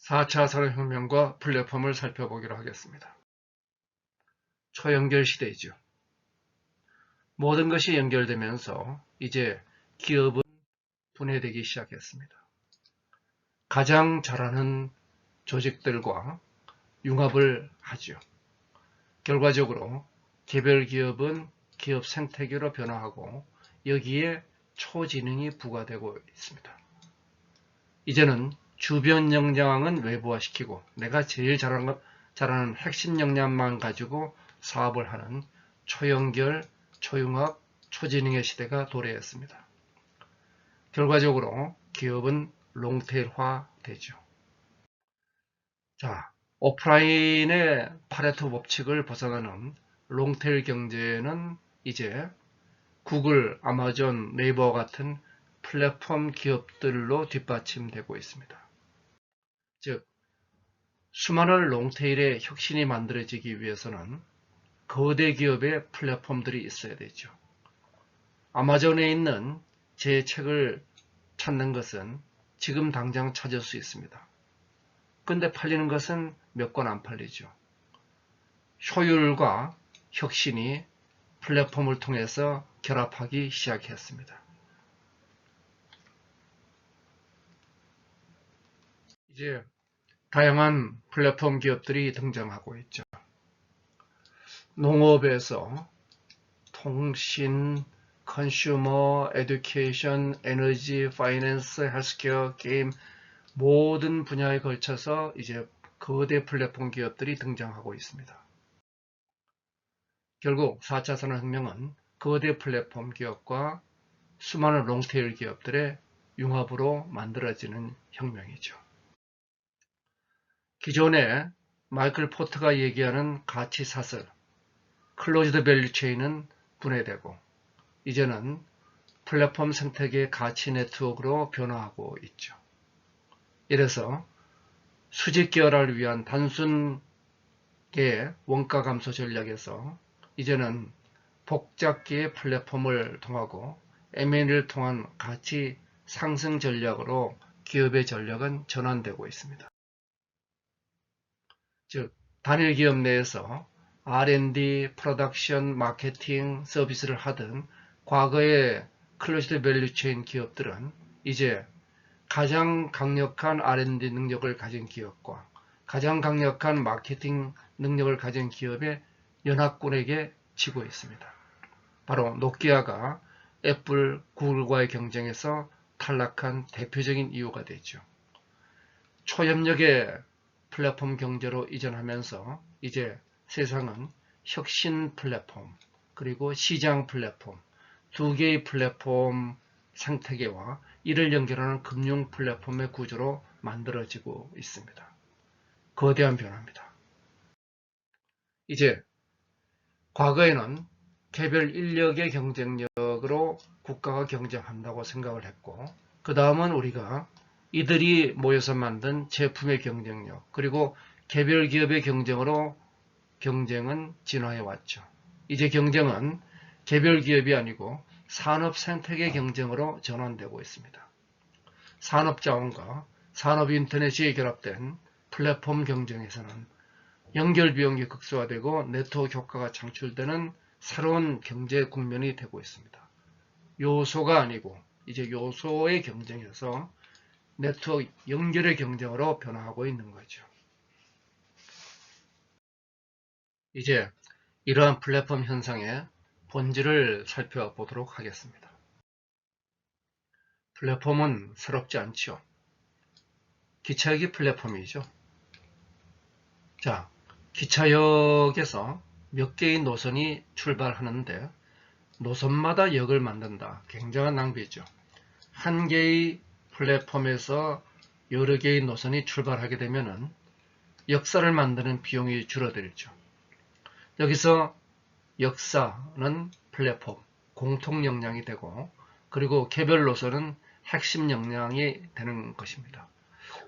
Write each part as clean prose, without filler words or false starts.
4차 산업혁명과 플랫폼을 살펴보기로 하겠습니다. 초연결 시대이죠. 모든 것이 연결되면서 이제 기업은 분해되기 시작했습니다. 가장 잘하는 조직들과 융합을 하죠. 결과적으로 개별 기업은 기업 생태계로 변화하고 여기에 초지능이 부과되고 있습니다. 이제는 주변 역량은 외부화시키고 내가 제일 잘하는 핵심 역량만 가지고 사업을 하는 초연결, 초융합, 초지능의 시대가 도래했습니다. 결과적으로 기업은 롱테일화 되죠. 자, 오프라인의 파레토 법칙을 벗어나는 롱테일 경제는 이제 구글, 아마존, 네이버 같은 플랫폼 기업들로 뒷받침되고 있습니다. 즉, 수많은 롱테일의 혁신이 만들어지기 위해서는 거대 기업의 플랫폼들이 있어야 되죠. 아마존에 있는 제 책을 찾는 것은 지금 당장 찾을 수 있습니다. 근데 팔리는 것은 몇 권 안 팔리죠. 효율과 혁신이 플랫폼을 통해서 결합하기 시작했습니다. 이제 다양한 플랫폼 기업들이 등장하고 있죠. 농업에서 통신, 컨슈머, 에듀케이션, 에너지, 파이낸스, 헬스케어, 게임 모든 분야에 걸쳐서 이제 거대 플랫폼 기업들이 등장하고 있습니다. 결국 4차 산업혁명은 거대 플랫폼 기업과 수많은 롱테일 기업들의 융합으로 만들어지는 혁명이죠. 기존에 마이클 포트가 얘기하는 가치 사슬, 클로즈드 밸류 체인은 분해되고 이제는 플랫폼 생태계 가치 네트워크로 변화하고 있죠. 이래서 수직 계열화를 위한 단순계 원가 감소 전략에서 이제는 복잡계의 플랫폼을 통하고 M&A를 통한 가치 상승 전략으로 기업의 전략은 전환되고 있습니다. 즉, 단일 기업 내에서 R&D, 프로덕션, 마케팅, 서비스를 하던 과거의 클로즈드 밸류 체인 기업들은 이제 가장 강력한 R&D 능력을 가진 기업과 가장 강력한 마케팅 능력을 가진 기업의 연합군에게 지고 있습니다. 바로 노키아가 애플, 구글과의 경쟁에서 탈락한 대표적인 이유가 되죠. 초협력의 플랫폼 경제로 이전하면서 이제 세상은 혁신 플랫폼 그리고 시장 플랫폼 두 개의 플랫폼 생태계와 이를 연결하는 금융 플랫폼의 구조로 만들어지고 있습니다. 거대한 변화입니다. 이제 과거에는 개별 인력의 경쟁력으로 국가가 경쟁한다고 생각을 했고 그 다음은 우리가 이들이 모여서 만든 제품의 경쟁력 그리고 개별 기업의 경쟁으로 경쟁은 진화해 왔죠. 이제 경쟁은 개별 기업이 아니고 산업 생태계 경쟁으로 전환되고 있습니다. 산업 자원과 산업 인터넷이 결합된 플랫폼 경쟁에서는 연결 비용이 극소화되고 네트워크 효과가 창출되는 새로운 경제 국면이 되고 있습니다. 요소가 아니고 이제 요소의 경쟁에서 네트워크 연결의 경쟁으로 변화하고 있는 거죠. 이제 이러한 플랫폼 현상의 본질을 살펴보도록 하겠습니다. 플랫폼은 새롭지 않죠. 기차역이 플랫폼이죠. 자, 기차역에서 몇 개의 노선이 출발하는데 노선마다 역을 만든다. 굉장한 낭비죠. 한 개의 플랫폼에서 여러 개의 노선이 출발하게 되면은 역사를 만드는 비용이 줄어들죠. 여기서 역사는 플랫폼, 공통 역량이 되고 그리고 개별 노선은 핵심 역량이 되는 것입니다.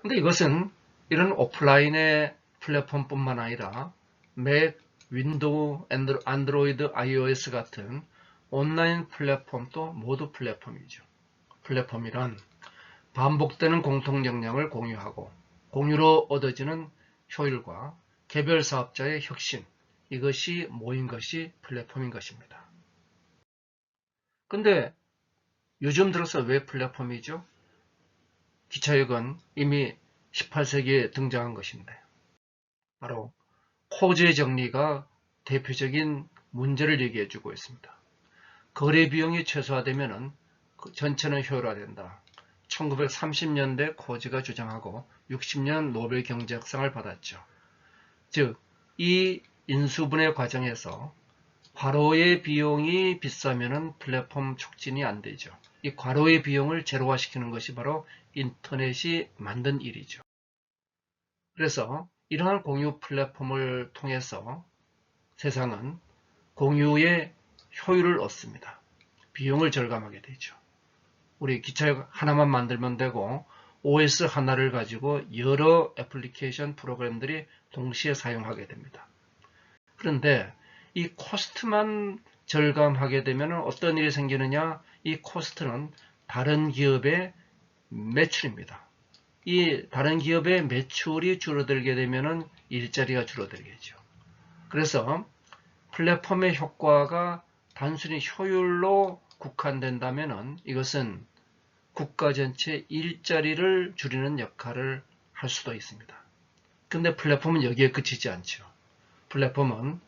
근데 이것은 이런 오프라인의 플랫폼뿐만 아니라 맥, 윈도우, 안드로이드, iOS 같은 온라인 플랫폼도 모두 플랫폼이죠. 플랫폼이란 반복되는 공통 역량을 공유하고 공유로 얻어지는 효율과 개별 사업자의 혁신, 이것이 모인 것이 플랫폼인 것입니다. 근데 요즘 들어서 왜 플랫폼이죠? 기차역은 이미 18세기에 등장한 것인데 바로 코제 정리가 대표적인 문제를 얘기해 주고 있습니다. 거래 비용이 최소화되면 전체는 효율화된다. 1930년대 코지가 주장하고 60년 노벨 경제학상을 받았죠. 즉, 이 인수분해 과정에서 과로의 비용이 비싸면 플랫폼 촉진이 안 되죠. 이 과로의 비용을 제로화시키는 것이 바로 인터넷이 만든 일이죠. 그래서 이러한 공유 플랫폼을 통해서 세상은 공유의 효율을 얻습니다. 비용을 절감하게 되죠. 우리 기차역 하나만 만들면 되고 OS 하나를 가지고 여러 애플리케이션 프로그램들이 동시에 사용하게 됩니다. 그런데 이 코스트만 절감하게 되면 어떤 일이 생기느냐? 이 코스트는 다른 기업의 매출입니다. 이 다른 기업의 매출이 줄어들게 되면 일자리가 줄어들겠죠. 그래서 플랫폼의 효과가 단순히 효율로 국한된다면 이것은 국가 전체 일자리를 줄이는 역할을 할 수도 있습니다. 근데 플랫폼은 여기에 그치지 않죠. 플랫폼은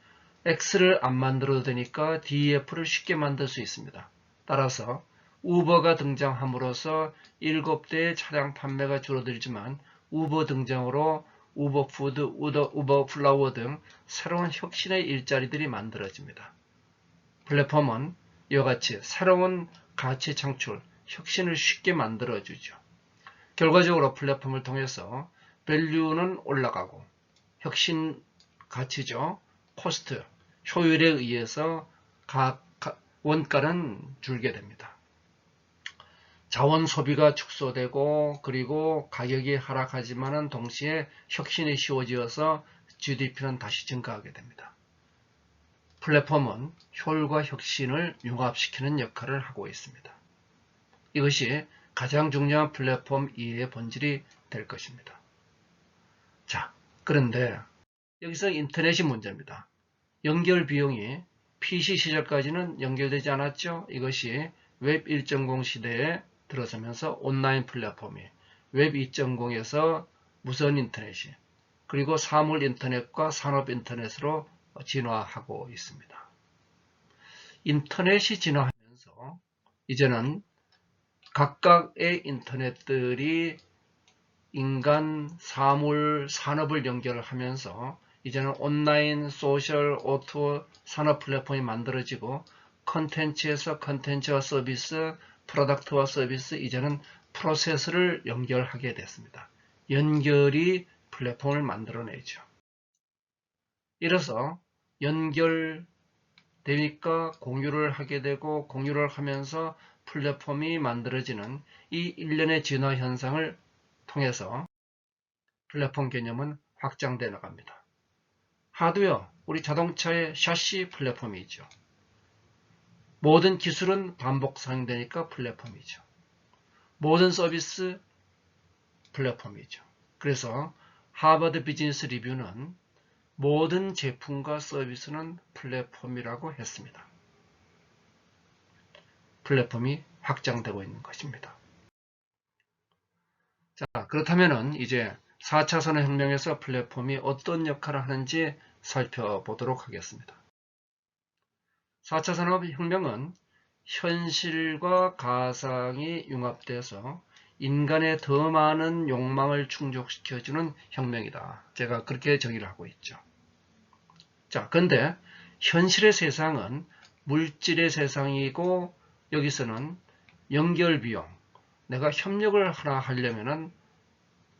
X를 안 만들어도 되니까 DEF를 쉽게 만들 수 있습니다. 따라서 우버가 등장함으로써 7대의 차량 판매가 줄어들지만 우버 등장으로 우버푸드, 우버플라워 등 새로운 혁신의 일자리들이 만들어집니다. 플랫폼은 이와 같이 새로운 가치 창출, 혁신을 쉽게 만들어주죠. 결과적으로 플랫폼을 통해서 밸류는 올라가고 혁신 가치죠. 코스트, 효율에 의해서 원가는 줄게 됩니다. 자원 소비가 축소되고 그리고 가격이 하락하지만 동시에 혁신이 쉬워지어서 GDP는 다시 증가하게 됩니다. 플랫폼은 효율과 혁신을 융합시키는 역할을 하고 있습니다. 이것이 가장 중요한 플랫폼 이해의 본질이 될 것입니다. 자, 그런데 여기서 인터넷이 문제입니다. 연결 비용이 PC 시절까지는 연결되지 않았죠. 이것이 웹 1.0 시대에 들어서면서 온라인 플랫폼이 웹 2.0에서 무선 인터넷이 그리고 사물 인터넷과 산업 인터넷으로 진화하고 있습니다. 인터넷이 진화하면서 이제는 각각의 인터넷들이 인간, 사물, 산업을 연결하면서 이제는 온라인, 소셜, 오토, 산업 플랫폼이 만들어지고 컨텐츠에서 컨텐츠와 서비스, 프로덕트와 서비스, 이제는 프로세스를 연결하게 됐습니다. 연결이 플랫폼을 만들어내죠. 이래서 연결되니까 공유를 하게 되고 공유를 하면서 플랫폼이 만들어지는 이 일련의 진화 현상을 통해서 플랫폼 개념은 확장되어 나갑니다. 하드웨어, 우리 자동차의 샤시 플랫폼이죠. 모든 기술은 반복 사용되니까 플랫폼이죠. 모든 서비스 플랫폼이죠. 그래서 하버드 비즈니스 리뷰는 모든 제품과 서비스는 플랫폼이라고 했습니다. 플랫폼이 확장되고 있는 것입니다. 자, 그렇다면 이제 4차 산업혁명에서 플랫폼이 어떤 역할을 하는지 살펴보도록 하겠습니다. 4차 산업혁명은 현실과 가상이 융합돼서 인간의 더 많은 욕망을 충족시켜주는 혁명이다. 제가 그렇게 정의를 하고 있죠. 자, 근데 현실의 세상은 물질의 세상이고 여기서는 연결 비용, 내가 협력을 하나 하려면은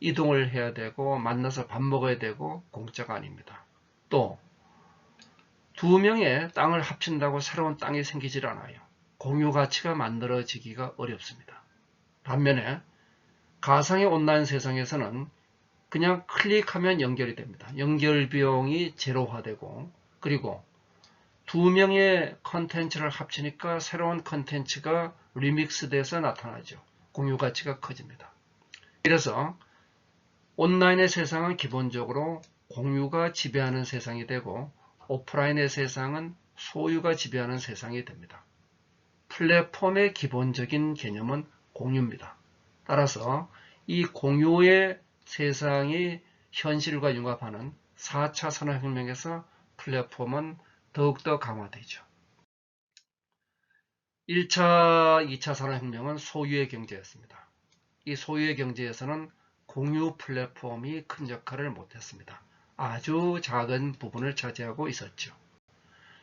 이동을 해야 되고 만나서 밥 먹어야 되고 공짜가 아닙니다. 또 두 명의 땅을 합친다고 새로운 땅이 생기질 않아요. 공유 가치가 만들어지기가 어렵습니다. 반면에 가상의 온라인 세상에서는 그냥 클릭하면 연결이 됩니다. 연결 비용이 제로화되고 그리고 두 명의 컨텐츠를 합치니까 새로운 컨텐츠가 리믹스 돼서 나타나죠. 공유 가치가 커집니다. 그래서 온라인의 세상은 기본적으로 공유가 지배하는 세상이 되고 오프라인의 세상은 소유가 지배하는 세상이 됩니다. 플랫폼의 기본적인 개념은 공유입니다. 따라서 이 공유의 세상이 현실과 융합하는 4차 산업혁명에서 플랫폼은 더욱더 강화되죠. 1차, 2차 산업혁명은 소유의 경제였습니다. 이 소유의 경제에서는 공유 플랫폼이 큰 역할을 못했습니다. 아주 작은 부분을 차지하고 있었죠.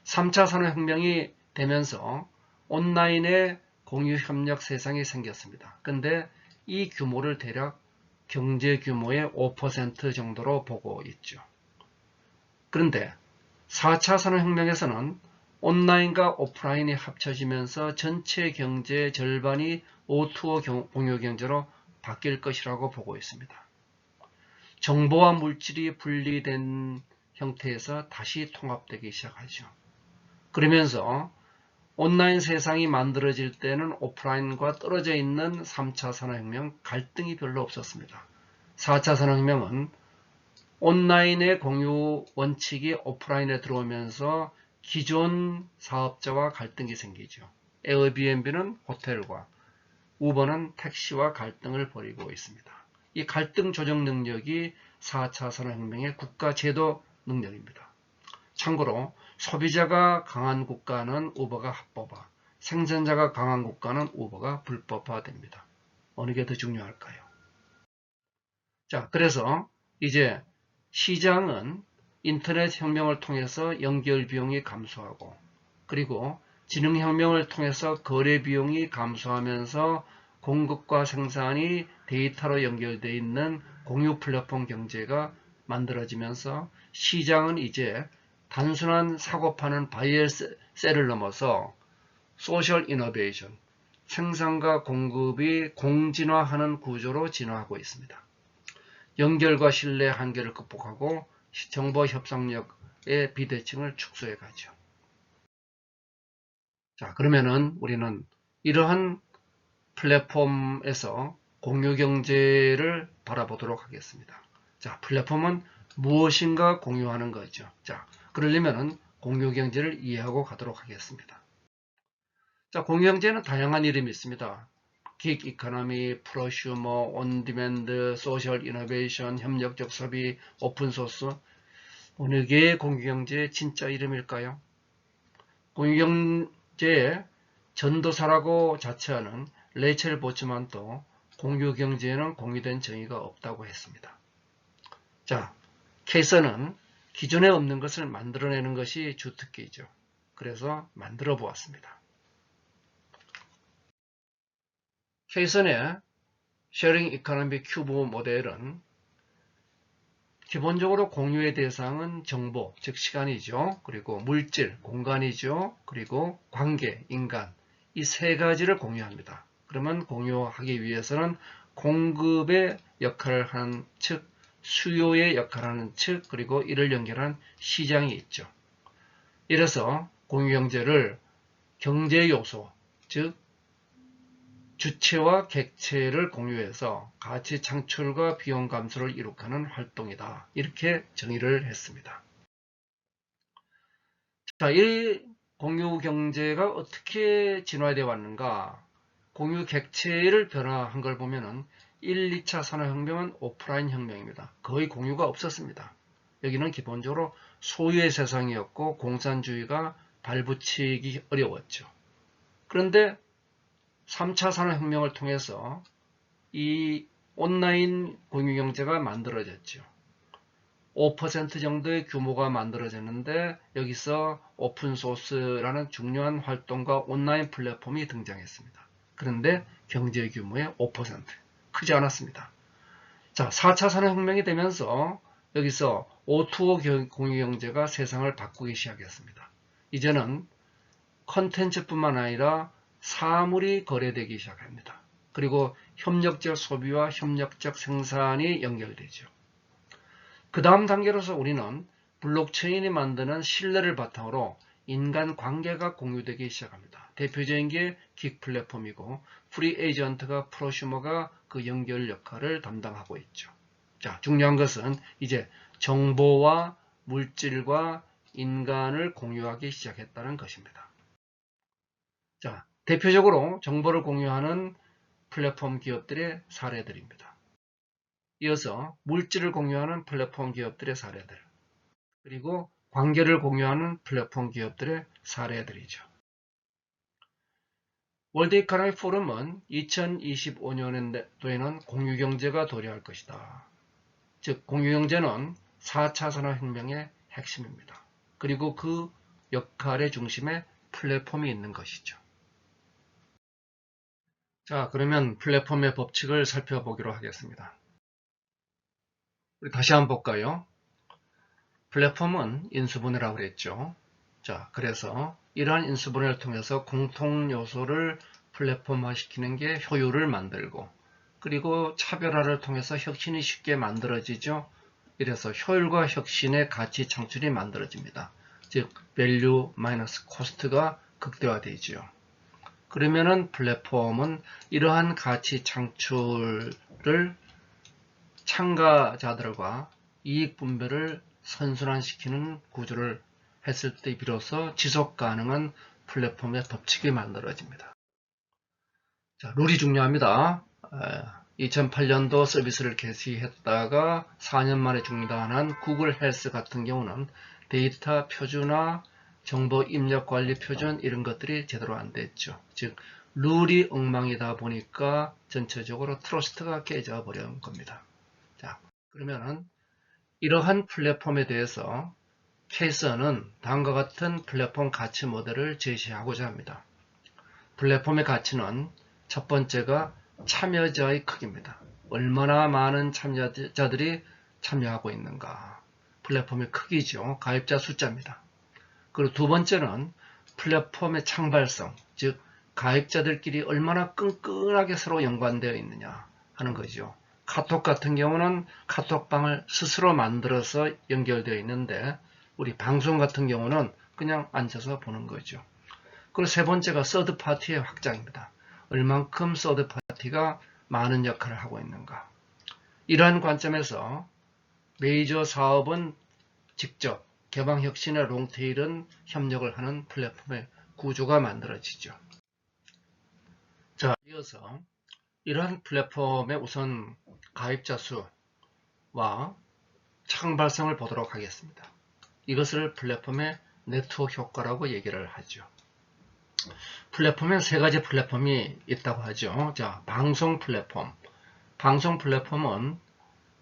3차 산업혁명이 되면서 온라인의 공유 협력 세상이 생겼습니다. 근데 이 규모를 대략 경제 규모의 5% 정도로 보고 있죠. 그런데 4차 산업혁명에서는 온라인과 오프라인이 합쳐지면서 전체 경제의 절반이 O2O 공유 경제로 바뀔 것이라고 보고 있습니다. 정보와 물질이 분리된 형태에서 다시 통합되기 시작하죠. 그러면서 온라인 세상이 만들어질 때는 오프라인과 떨어져 있는 3차 산업혁명 갈등이 별로 없었습니다. 4차 산업혁명은 온라인의 공유 원칙이 오프라인에 들어오면서 기존 사업자와 갈등이 생기죠. 에어비앤비는 호텔과 우버는 택시와 갈등을 벌이고 있습니다. 이 갈등 조정 능력이 4차 산업혁명의 국가 제도 능력입니다. 참고로 소비자가 강한 국가는 우버가 합법화, 생산자가 강한 국가는 우버가 불법화됩니다. 어느 게 더 중요할까요? 자, 그래서 이제 시장은 인터넷 혁명을 통해서 연결 비용이 감소하고 그리고 지능혁명을 통해서 거래 비용이 감소하면서 공급과 생산이 데이터로 연결되어 있는 공유 플랫폼 경제가 만들어지면서 시장은 이제 단순한 사고 파는 바이어 셀을 넘어서 소셜 이노베이션, 생산과 공급이 공진화하는 구조로 진화하고 있습니다. 연결과 신뢰 한계를 극복하고 정보 협상력의 비대칭을 축소해 가죠. 자, 그러면은 우리는 이러한 플랫폼에서 공유 경제를 바라보도록 하겠습니다. 자, 플랫폼은 무엇인가 공유하는 거죠. 자, 그러려면은 공유 경제를 이해하고 가도록 하겠습니다. 자, 공유 경제는 다양한 이름이 있습니다. 긱 이코노미, 프로슈머, 온디맨드, 소셜 이노베이션, 협력적 소비, 오픈소스. 어느 게 공유경제의 진짜 이름일까요? 공유경제의 전도사라고 자처하는 레이첼 보츠만도 공유경제에는 공유된 정의가 없다고 했습니다. 자, 케이서는 기존에 없는 것을 만들어내는 것이 주특기죠. 그래서 만들어 보았습니다. 케이슨의 쉐어링 이코노미 큐브 모델은 기본적으로 공유의 대상은 정보, 즉 시간이죠. 그리고 물질, 공간이죠. 그리고 관계, 인간. 이 세 가지를 공유합니다. 그러면 공유하기 위해서는 공급의 역할을 하는 측, 수요의 역할을 하는 측, 그리고 이를 연결한 시장이 있죠. 이래서 공유경제를 경제 요소, 즉 주체와 객체를 공유해서 가치 창출과 비용 감소를 이룩하는 활동이다. 이렇게 정의를 했습니다. 자, 이 공유 경제가 어떻게 진화되어 왔는가? 공유 객체를 변화한 걸 보면은 1, 2차 산업혁명은 오프라인 혁명입니다. 거의 공유가 없었습니다. 여기는 기본적으로 소유의 세상이었고 공산주의가 발붙이기 어려웠죠. 그런데 3차 산업혁명을 통해서 이 온라인 공유경제가 만들어졌죠. 5% 정도의 규모가 만들어졌는데 여기서 오픈소스라는 중요한 활동과 온라인 플랫폼이 등장했습니다. 그런데 경제 규모의 5%, 크지 않았습니다. 자, 4차 산업혁명이 되면서 여기서 O2O 공유경제가 세상을 바꾸기 시작했습니다. 이제는 컨텐츠뿐만 아니라 사물이 거래되기 시작합니다. 그리고 협력적 소비와 협력적 생산이 연결되죠. 그 다음 단계로서 우리는 블록체인이 만드는 신뢰를 바탕으로 인간 관계가 공유되기 시작합니다. 대표적인 게 긱 플랫폼이고 프리 에이전트가 프로슈머가 그 연결 역할을 담당하고 있죠. 자, 중요한 것은 이제 정보와 물질과 인간을 공유하기 시작했다는 것입니다. 자, 대표적으로 정보를 공유하는 플랫폼 기업들의 사례들입니다. 이어서 물질을 공유하는 플랫폼 기업들의 사례들, 그리고 관계를 공유하는 플랫폼 기업들의 사례들이죠. 월드 이코노믹 포럼은 2025년도에는 공유경제가 도래할 것이다. 즉, 공유경제는 4차 산업혁명의 핵심입니다. 그리고 그 역할의 중심에 플랫폼이 있는 것이죠. 자, 그러면 플랫폼의 법칙을 살펴보기로 하겠습니다. 우리 다시 한번 볼까요? 플랫폼은 인수분해라고 그랬죠. 자, 그래서 이러한 인수분해를 통해서 공통 요소를 플랫폼화시키는 게 효율을 만들고, 그리고 차별화를 통해서 혁신이 쉽게 만들어지죠. 이래서 효율과 혁신의 가치 창출이 만들어집니다. 즉, value 마이너스 코스트가 극대화되죠. 그러면은 플랫폼은 이러한 가치 창출을 참가자들과 이익 분배를 선순환시키는 구조를 했을 때 비로소 지속 가능한 플랫폼의 법칙이 만들어집니다. 자, 룰이 중요합니다. 2008년도 서비스를 개시했다가 4년 만에 중단한 구글 헬스 같은 경우는 데이터 표준화, 정보 입력 관리 표준 이런 것들이 제대로 안 됐죠. 즉, 룰이 엉망이다 보니까 전체적으로 트러스트가 깨져 버린 겁니다. 자, 그러면은 이러한 플랫폼에 대해서 케이서는 다음과 같은 플랫폼 가치 모델을 제시하고자 합니다. 플랫폼의 가치는 첫 번째가 참여자의 크기입니다. 얼마나 많은 참여자들이 참여하고 있는가. 플랫폼의 크기죠. 가입자 숫자입니다. 그리고 두 번째는 플랫폼의 창발성, 즉 가입자들끼리 얼마나 끈끈하게 서로 연관되어 있느냐 하는 거죠. 카톡 같은 경우는 카톡방을 스스로 만들어서 연결되어 있는데 우리 방송 같은 경우는 그냥 앉아서 보는 거죠. 그리고 세 번째가 서드파티의 확장입니다. 얼만큼 서드파티가 많은 역할을 하고 있는가. 이러한 관점에서 메이저 사업은 직접, 개방혁신의 롱테일은 협력을 하는 플랫폼의 구조가 만들어지죠. 자, 이어서 이러한 플랫폼의 우선 가입자 수와 창발성을 보도록 하겠습니다. 이것을 플랫폼의 네트워크 효과라고 얘기를 하죠. 플랫폼에 세 가지 플랫폼이 있다고 하죠. 자, 방송 플랫폼. 방송 플랫폼은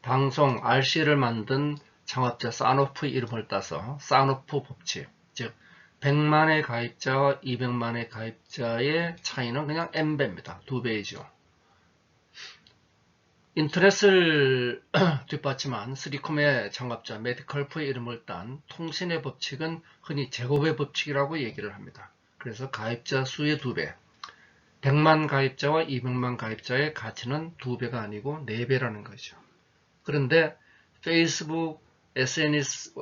방송 RC를 만든 창업자 사노프의 이름을 따서 사노프 법칙, 즉 100만의 가입자와 200만의 가입자의 차이는 그냥 n배입니다. 2배이죠. 인터넷을 뒷받침한 3콤의 창업자 메디컬프의 이름을 딴 통신의 법칙은 흔히 제곱의 법칙이라고 얘기를 합니다. 그래서 가입자 수의 2배, 100만 가입자와 200만 가입자의 가치는 2배가 아니고 4배라는 거죠. 그런데 페이스북, SNS,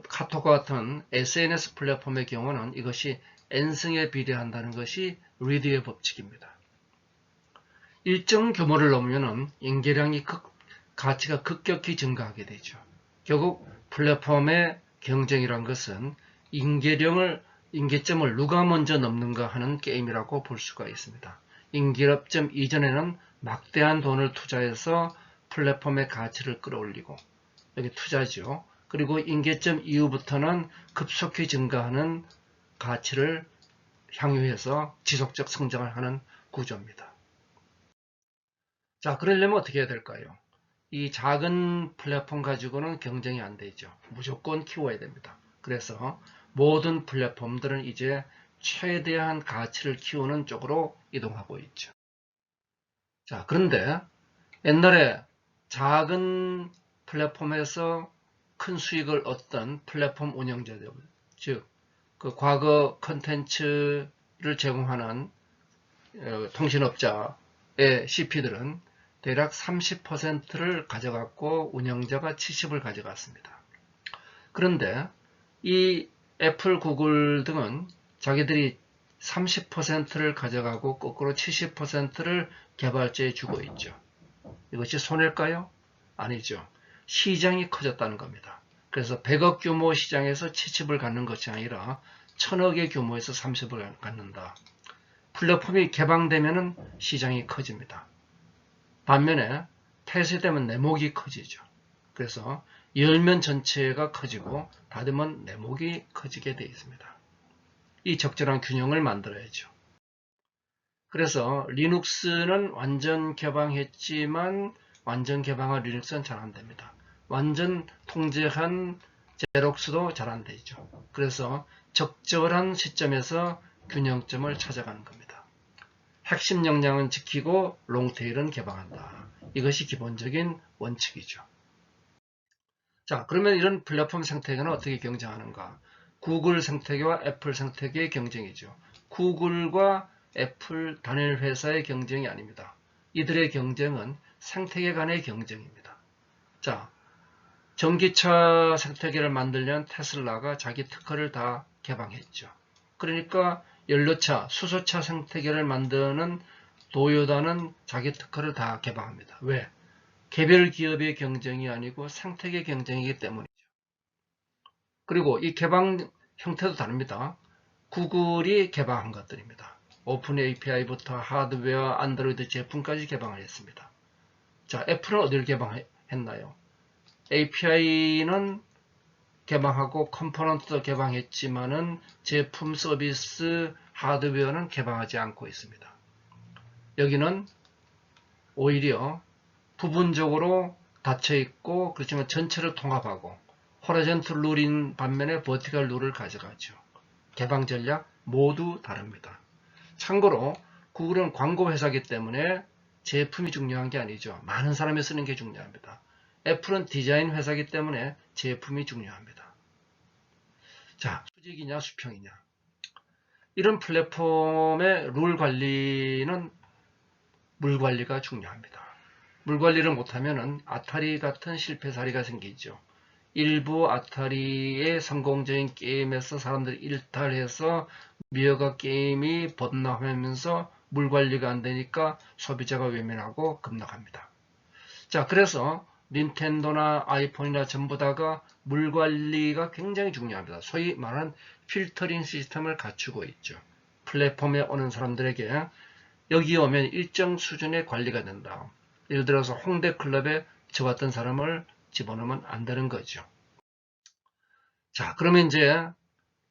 카톡과 같은 SNS 플랫폼의 경우는 이것이 n승에 비례한다는 것이 리드의 법칙입니다. 일정 규모를 넘으면 인계량이 가치가 급격히 증가하게 되죠. 결국 플랫폼의 경쟁이란 것은 인계점을 누가 먼저 넘는가 하는 게임이라고 볼 수가 있습니다. 인계점 이전에는 막대한 돈을 투자해서 플랫폼의 가치를 끌어올리고, 여기 투자죠. 그리고 인계점 이후부터는 급속히 증가하는 가치를 향유해서 지속적 성장을 하는 구조입니다. 자, 그러려면 어떻게 해야 될까요? 이 작은 플랫폼 가지고는 경쟁이 안 되죠. 무조건 키워야 됩니다. 그래서 모든 플랫폼들은 이제 최대한 가치를 키우는 쪽으로 이동하고 있죠. 자, 그런데 옛날에 작은 플랫폼에서 큰 수익을 얻던 플랫폼 운영자들, 즉, 그 과거 컨텐츠를 제공하는 통신업자의 CP들은 대략 30%를 가져갔고 운영자가 70을 가져갔습니다. 그런데 이 애플, 구글 등은 자기들이 30%를 가져가고 거꾸로 70%를 개발자에 주고 있죠. 이것이 손해일까요? 아니죠. 시장이 커졌다는 겁니다. 그래서 100억 규모 시장에서 70을 갖는 것이 아니라 1000억의 규모에서 30을 갖는다. 플랫폼이 개방되면 시장이 커집니다. 반면에 폐쇄되면 내목이 커지죠. 그래서 열면 전체가 커지고 닫으면 내목이 커지게 되어 있습니다. 이 적절한 균형을 만들어야죠. 그래서 리눅스는 완전 개방했지만 완전 개방한 리눅스는 잘 안됩니다. 완전 통제한 제록스도 잘 안되죠. 그래서 적절한 시점에서 균형점을 찾아가는 겁니다. 핵심 역량은 지키고 롱테일은 개방한다. 이것이 기본적인 원칙이죠. 자, 그러면 이런 플랫폼 생태계는 어떻게 경쟁하는가? 구글 생태계와 애플 생태계의 경쟁이죠. 구글과 애플 단일 회사의 경쟁이 아닙니다. 이들의 경쟁은 생태계 간의 경쟁입니다. 자, 전기차 생태계를 만들려면 테슬라가 자기 특허를 다 개방했죠. 그러니까 연료차, 수소차 생태계를 만드는 도요다는 자기 특허를 다 개방합니다. 왜? 개별 기업의 경쟁이 아니고 생태계 경쟁이기 때문이죠. 그리고 이 개방 형태도 다릅니다. 구글이 개방한 것들입니다. 오픈 API부터 하드웨어, 안드로이드 제품까지 개방을 했습니다. 자, 애플은 어디를 개방했나요? API는 개방하고 컴포넌트도 개방했지만은 제품, 서비스, 하드웨어는 개방하지 않고 있습니다. 여기는 오히려 부분적으로 닫혀 있고 그렇지만 전체를 통합하고 호라이즌털 룰인 반면에 버티컬 룰을 가져가죠. 개방 전략 모두 다릅니다. 참고로 구글은 광고 회사이기 때문에 제품이 중요한 게 아니죠. 많은 사람이 쓰는 게 중요합니다. 애플은 디자인 회사이기 때문에 제품이 중요합니다. 자, 수직이냐 수평이냐. 이런 플랫폼의 룰 관리는 물 관리가 중요합니다. 물 관리를 못하면 아타리 같은 실패 사례가 생기죠. 일부 아타리의 성공적인 게임에서 사람들이 일탈해서 미어가 게임이 번화하면서 물 관리가 안 되니까 소비자가 외면하고 급락합니다. 자, 그래서 닌텐도나 아이폰이나 전부 다가 물 관리가 굉장히 중요합니다. 소위 말하는 필터링 시스템을 갖추고 있죠. 플랫폼에 오는 사람들에게 여기 오면 일정 수준의 관리가 된다. 예를 들어서 홍대 클럽에 저 같은 사람을 집어넣으면 안 되는 거죠. 자, 그러면 이제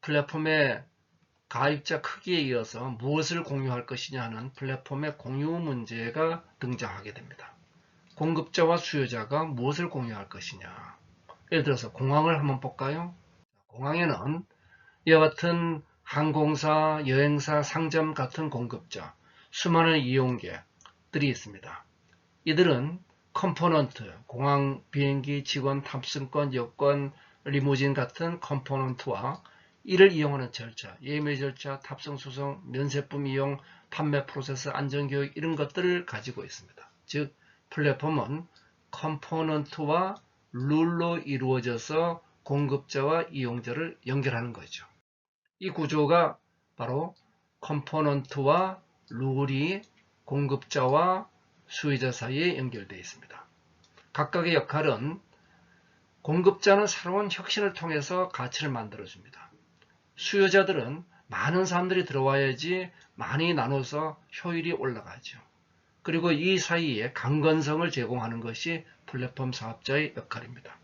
플랫폼의 가입자 크기에 이어서 무엇을 공유할 것이냐 하는 플랫폼의 공유 문제가 등장하게 됩니다. 공급자와 수요자가 무엇을 공유할 것이냐. 예를 들어서 공항을 한번 볼까요? 공항에는 이와 같은 항공사, 여행사, 상점 같은 공급자, 수많은 이용객들이 있습니다. 이들은 컴포넌트, 공항 비행기, 직원 탑승권, 여권, 리무진 같은 컴포넌트와 이를 이용하는 절차, 예매 절차, 탑승 수송, 면세품 이용, 판매 프로세스, 안전교육 이런 것들을 가지고 있습니다. 즉 플랫폼은 컴포넌트와 룰로 이루어져서 공급자와 이용자를 연결하는 거죠. 이 구조가 바로 컴포넌트와 룰이 공급자와 수요자 사이에 연결되어 있습니다. 각각의 역할은 공급자는 새로운 혁신을 통해서 가치를 만들어줍니다. 수요자들은 많은 사람들이 들어와야지 많이 나눠서 효율이 올라가죠. 그리고 이 사이에 강건성을 제공하는 것이 플랫폼 사업자의 역할입니다.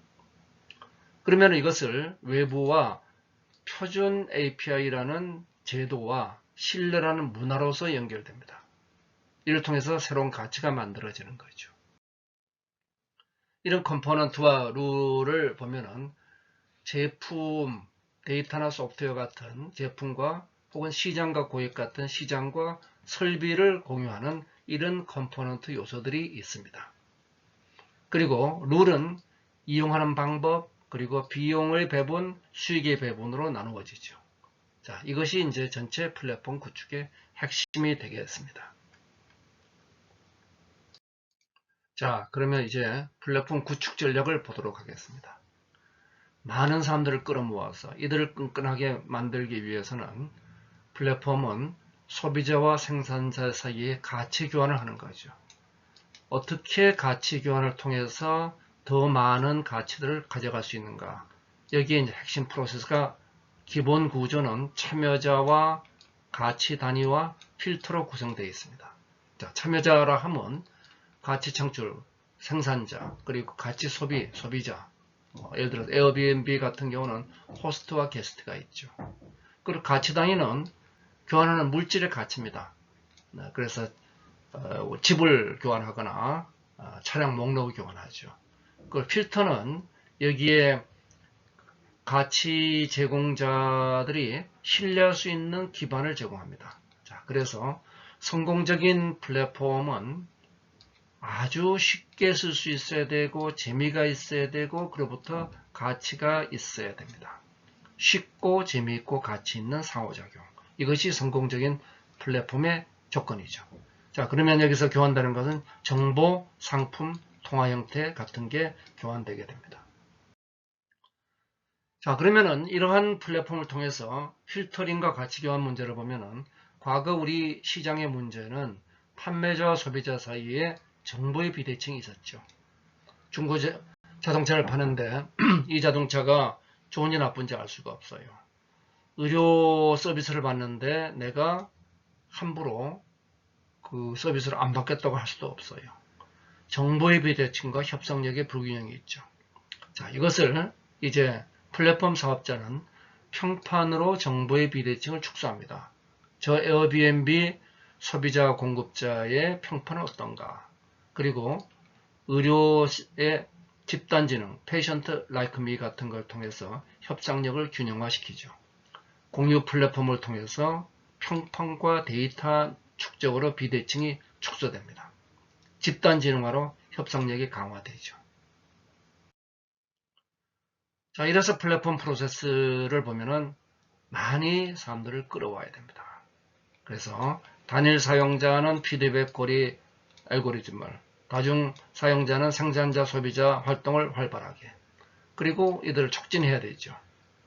그러면 이것을 외부와 표준 API라는 제도와 신뢰라는 문화로서 연결됩니다. 이를 통해서 새로운 가치가 만들어지는 거죠. 이런 컴포넌트와 룰을 보면은 제품, 데이터나 소프트웨어 같은 제품과 혹은 시장과 고객 같은 시장과 설비를 공유하는 이런 컴포넌트 요소들이 있습니다. 그리고 룰은 이용하는 방법, 그리고 비용의 배분, 수익의 배분으로 나누어지죠. 자, 이것이 이제 전체 플랫폼 구축의 핵심이 되겠습니다. 자, 그러면 이제 플랫폼 구축 전략을 보도록 하겠습니다. 많은 사람들을 끌어모아서 이들을 끈끈하게 만들기 위해서는 플랫폼은 소비자와 생산자 사이에 가치 교환을 하는 거죠. 어떻게 가치 교환을 통해서 더 많은 가치들을 가져갈 수 있는가. 여기에 이제 핵심 프로세스가 기본 구조는 참여자와 가치 단위와 필터로 구성되어 있습니다. 자, 참여자라 하면 가치 창출, 생산자, 그리고 가치 소비, 소비자. 예를 들어 에어비앤비 같은 경우는 호스트와 게스트가 있죠. 그리고 가치 단위는 교환하는 물질의 가치입니다. 그래서 집을 교환하거나 차량 목록을 교환하죠. 그 필터는 여기에 가치 제공자들이 신뢰할 수 있는 기반을 제공합니다. 자, 그래서 성공적인 플랫폼은 아주 쉽게 쓸 수 있어야 되고 재미가 있어야 되고 그로부터 가치가 있어야 됩니다. 쉽고 재미있고 가치 있는 상호작용. 이것이 성공적인 플랫폼의 조건이죠. 자, 그러면 여기서 교환되는 것은 정보, 상품, 통화 형태 같은 게 교환되게 됩니다. 자, 그러면은 이러한 플랫폼을 통해서 필터링과 가치 교환 문제를 보면은 과거 우리 시장의 문제는 판매자와 소비자 사이에 정보의 비대칭이 있었죠. 중고 자동차를 파는데 이 자동차가 좋은지 나쁜지 알 수가 없어요. 의료 서비스를 받는데 내가 함부로 그 서비스를 안 받겠다고 할 수도 없어요. 정보의 비대칭과 협상력의 불균형이 있죠. 자, 이것을 이제 플랫폼 사업자는 평판으로 정보의 비대칭을 축소합니다. 저 에어비앤비 소비자 공급자의 평판은 어떤가? 그리고 의료의 집단지능, 페이션트 라이크 미 같은 걸 통해서 협상력을 균형화시키죠. 공유 플랫폼을 통해서 평판과 데이터 축적으로 비대칭이 축소됩니다. 집단지능화로 협상력이 강화되죠. 자, 이래서 플랫폼 프로세스를 보면은 많이 사람들을 끌어와야 됩니다. 그래서 단일 사용자는 피드백 고리 알고리즘을, 다중 사용자는 생산자 소비자 활동을 활발하게, 그리고 이들을 촉진해야 되죠.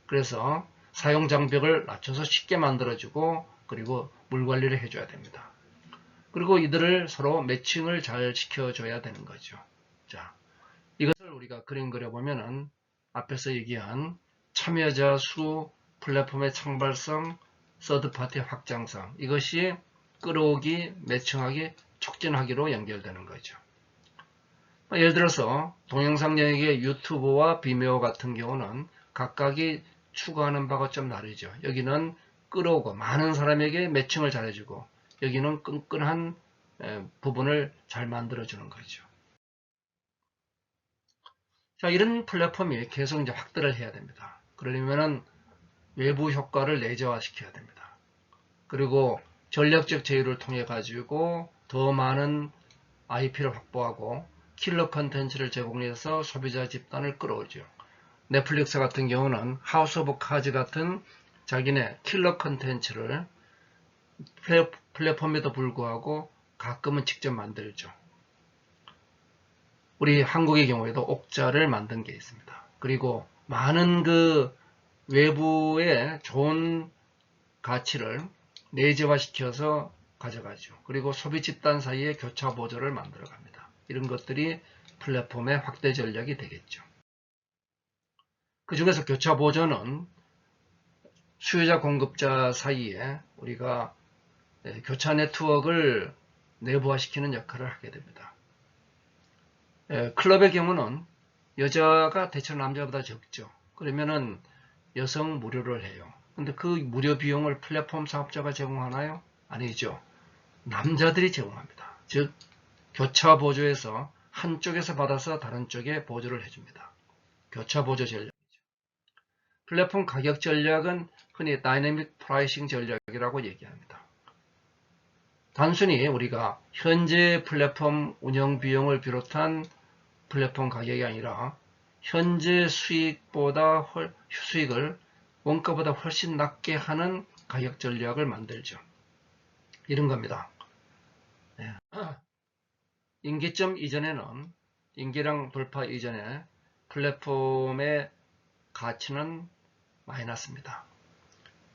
그래서 사용 장벽을 낮춰서 쉽게 만들어주고 그리고 물 관리를 해줘야 됩니다. 그리고 이들을 서로 매칭을 잘 시켜줘야 되는 거죠. 자, 이것을 우리가 그림 그려보면은 앞에서 얘기한 참여자 수, 플랫폼의 창발성, 서드파티 확장성, 이것이 끌어오기, 매칭하기, 촉진하기로 연결되는 거죠. 예를 들어서 동영상 영역의 유튜브와 비메오 같은 경우는 각각이 추구하는 바가 좀 다르죠. 여기는 끌어오고 많은 사람에게 매칭을 잘해주고 여기는 끈끈한 부분을 잘 만들어주는 거죠. 자, 이런 플랫폼이 계속 이제 확대를 해야 됩니다. 그러려면은 외부 효과를 내재화시켜야 됩니다. 그리고 전략적 제휴를 통해 가지고 더 많은 IP를 확보하고 킬러 컨텐츠를 제공해서 소비자 집단을 끌어오죠. 넷플릭스 같은 경우는 하우스 오브 카즈 같은 자기네 킬러 컨텐츠를 플랫폼에도 불구하고 가끔은 직접 만들죠. 우리 한국의 경우에도 옥자를 만든 게 있습니다. 그리고 많은 그 외부의 좋은 가치를 내재화시켜서 가져가죠. 그리고 소비 집단 사이에 교차 보조를 만들어 갑니다. 이런 것들이 플랫폼의 확대 전략이 되겠죠. 그 중에서 교차 보조는 수요자 공급자 사이에 우리가 교차 네트워크를 내부화시키는 역할을 하게 됩니다. 클럽의 경우는 여자가 대체로 남자보다 적죠. 그러면은 여성 무료를 해요. 근데 그 무료 비용을 플랫폼 사업자가 제공하나요? 아니죠. 남자들이 제공합니다. 즉 교차 보조에서 한쪽에서 받아서 다른 쪽에 보조를 해줍니다. 교차 보조 전략이죠. 플랫폼 가격 전략은 흔히 다이내믹 프라이싱 전략이라고 얘기합니다. 단순히 우리가 현재 플랫폼 운영 비용을 비롯한 플랫폼 가격이 아니라 현재 수익을 원가보다 훨씬 낮게 하는 가격 전략을 만들죠. 이런 겁니다. 임기점 이전에는 임기량 돌파 이전에 플랫폼의 가치는 마이너스입니다.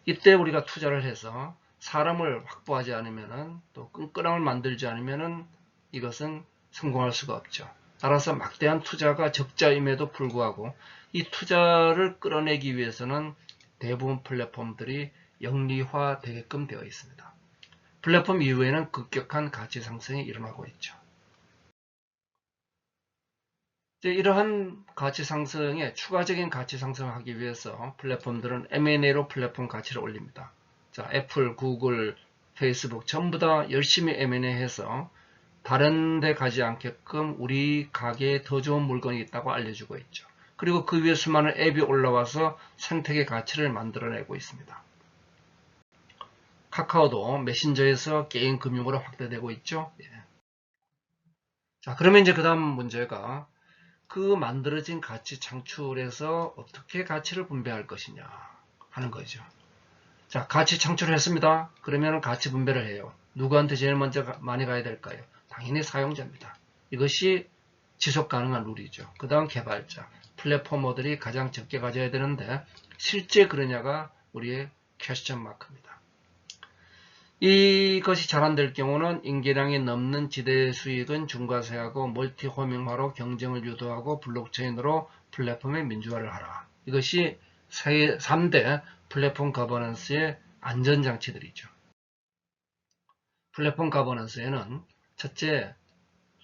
이때 우리가 투자를 해서 사람을 확보하지 않으면 또 끈끈함을 만들지 않으면 이것은 성공할 수가 없죠. 따라서 막대한 투자가 적자임에도 불구하고 이 투자를 끌어내기 위해서는 대부분 플랫폼들이 영리화 되게끔 되어 있습니다. 플랫폼 이후에는 급격한 가치 상승이 일어나고 있죠. 이러한 가치 상승에 추가적인 가치 상승을 하기 위해서 플랫폼들은 M&A로 플랫폼 가치를 올립니다. 자, 애플, 구글, 페이스북 전부 다 열심히 M&A 해서 다른 데 가지 않게끔 우리 가게에 더 좋은 물건이 있다고 알려주고 있죠. 그리고 그 위에 수많은 앱이 올라와서 생태계 가치를 만들어내고 있습니다. 카카오도 메신저에서 게임 금융으로 확대되고 있죠. 예. 자, 그러면 이제 그 다음 문제가 그 만들어진 가치 창출에서 어떻게 가치를 분배할 것이냐 하는 거죠. 자, 가치 창출을 했습니다. 그러면 가치 분배를 해요. 누구한테 제일 먼저 많이 가야 될까요? 당연히 사용자입니다. 이것이 지속 가능한 룰이죠. 그 다음 개발자, 플랫포머들이 가장 적게 가져야 되는데 실제 그러냐가 우리의 퀘스천 마크입니다. 이것이 잘 안 될 경우는 인계량이 넘는 지대 수익은 중과세하고 멀티 호밍화로 경쟁을 유도하고 블록체인으로 플랫폼의 민주화를 하라. 이것이 3대 플랫폼 거버넌스의 안전장치들이죠. 플랫폼 거버넌스에는 첫째,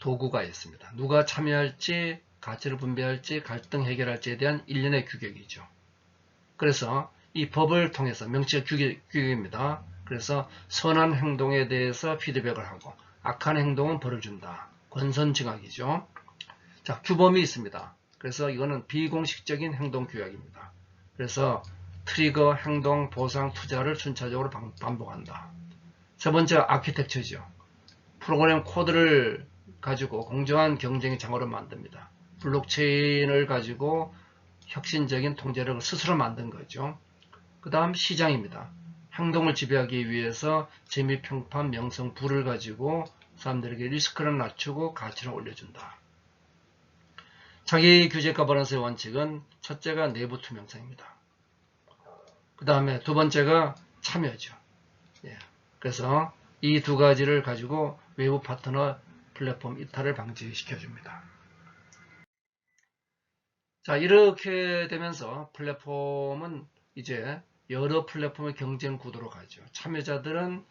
도구가 있습니다. 누가 참여할지, 가치를 분배할지, 갈등 해결할지에 대한 일련의 규격이죠. 그래서 이 법을 통해서 명시적 규격입니다. 그래서 선한 행동에 대해서 피드백을 하고 악한 행동은 벌을 준다. 권선징악이죠. 자, 규범이 있습니다. 그래서 이거는 비공식적인 행동 규약입니다. 그래서 트리거, 행동, 보상, 투자를 순차적으로 반복한다. 세 번째, 아키텍처죠. 프로그램 코드를 가지고 공정한 경쟁의 장으로 만듭니다. 블록체인을 가지고 혁신적인 통제력을 스스로 만든 거죠. 그 다음 시장입니다. 행동을 지배하기 위해서 재미, 평판, 명성, 부를 가지고 사람들에게 리스크를 낮추고 가치를 올려준다. 자기 규제 거버넌스의 원칙은 첫째가 내부 투명성입니다. 그 다음에 두 번째가 참여죠. 예. 그래서 이 두 가지를 가지고 외부 파트너 플랫폼 이탈을 방지시켜줍니다. 자, 이렇게 되면서 플랫폼은 이제 여러 플랫폼의 경쟁 구도로 가죠. 참여자들은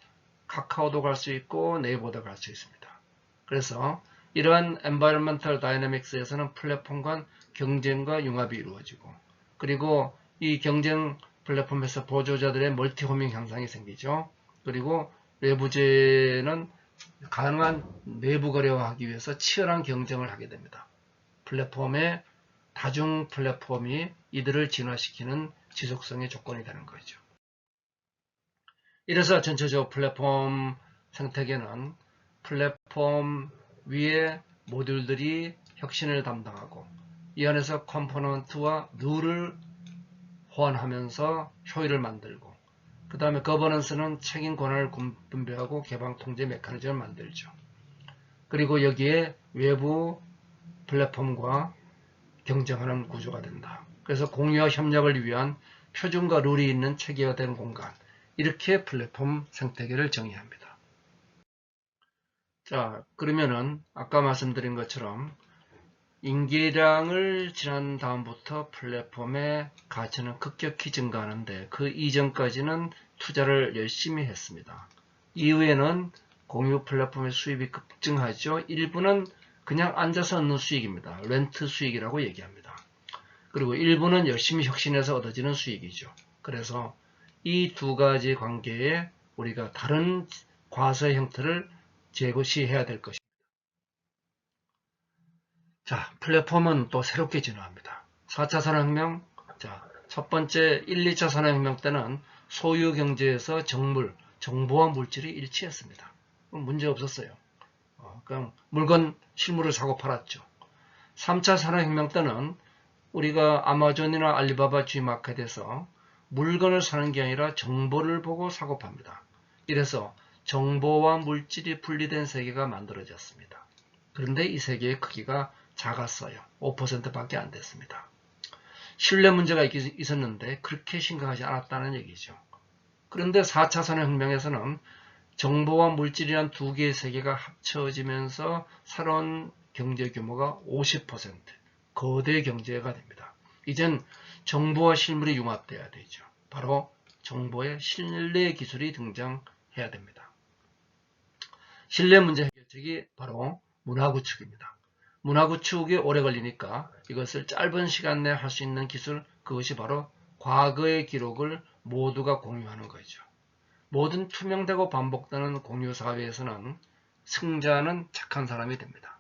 카카오도 갈 수 있고 네이버도 갈 수 있습니다. 그래서 이러한 environmental dynamics에서는 플랫폼 간 경쟁과 융합이 이루어지고 그리고 이 경쟁 플랫폼에서 보조자들의 멀티 호밍 현상이 생기죠. 그리고 외부제는 가능한 내부 거래화하기 위해서 치열한 경쟁을 하게 됩니다. 플랫폼의 다중 플랫폼이 이들을 진화시키는 지속성의 조건이 되는 거죠. 이래서 전체적으로 플랫폼 생태계는 플랫폼 위에 모듈들이 혁신을 담당하고 이 안에서 컴포넌트와 룰을 호환하면서 효율을 만들고 그 다음에 거버넌스는 책임 권한을 분배하고 개방 통제 메커니즘을 만들죠. 그리고 여기에 외부 플랫폼과 경쟁하는 구조가 된다. 그래서 공유와 협력을 위한 표준과 룰이 있는 체계화된 공간, 이렇게 플랫폼 생태계를 정의합니다. 자, 그러면은 아까 말씀드린 것처럼 인계량을 지난 다음부터 플랫폼의 가치는 급격히 증가하는데 그 이전까지는 투자를 열심히 했습니다. 이후에는 공유 플랫폼의 수입이 급증하죠. 일부는 그냥 앉아서 얻는 수익입니다. 렌트 수익이라고 얘기합니다. 그리고 일부는 열심히 혁신해서 얻어지는 수익이죠. 그래서 이 두 가지 관계에 우리가 다른 과세의 형태를 제시해야 될 것입니다. 자, 플랫폼은 또 새롭게 진화합니다. 4차 산업혁명, 자, 첫 번째 1, 2차 산업혁명 때는 소유 경제에서 정보와 물질이 일치했습니다. 문제 없었어요. 그냥 물건, 실물을 사고 팔았죠. 3차 산업혁명 때는 우리가 아마존이나 알리바바 G마켓에서 물건을 사는 게 아니라 정보를 보고 사고 팝니다. 이래서 정보와 물질이 분리된 세계가 만들어졌습니다. 그런데 이 세계의 크기가 작았어요. 5%밖에 안 됐습니다. 신뢰 문제가 있었는데 그렇게 심각하지 않았다는 얘기죠. 그런데 4차 산업혁명에서는 정보와 물질이란 두 개의 세계가 합쳐지면서 새로운 경제 규모가 50%, 거대 경제가 됩니다. 이젠 정보와 실물이 융합돼야 되죠. 바로 정보의 신뢰 기술이 등장해야 됩니다. 신뢰 문제 해결책이 바로 문화구축입니다. 문화구축이 오래 걸리니까 이것을 짧은 시간 내에 할 수 있는 기술, 그것이 바로 과거의 기록을 모두가 공유하는 거죠. 모든 투명되고 반복되는 공유 사회에서는 승자는 착한 사람이 됩니다.